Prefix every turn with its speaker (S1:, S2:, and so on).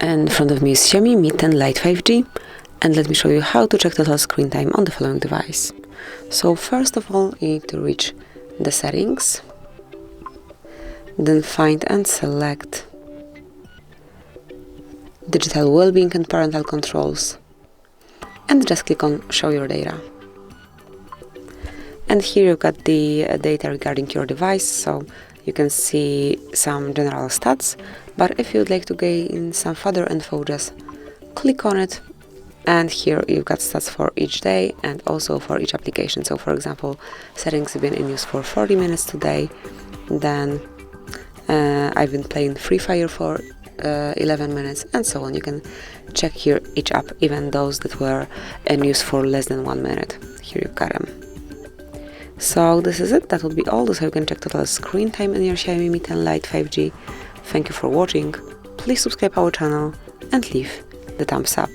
S1: In front of me is XIAOMI Mi Lite 5G, and let me show you how to check total screen time on the following device. So first of all, you need to reach the settings, then find and select digital well-being and parental controls, and just click on show your data. And here you've got the data regarding your device, so you can see some general stats, but if you'd like to gain some further info, just click on it, and here you've got stats for each day and also for each application. So for example, settings have been in use for 40 minutes today, then I've been playing Free Fire for 11 minutes, and so on. You can check here each app, even those that were in use for less than 1 minute. Here you've got them. So this is it. That would be all. So you can check total screen time in your XIAOMI Mi Lite 5G. Thank you for watching. Please subscribe our channel and leave the thumbs up.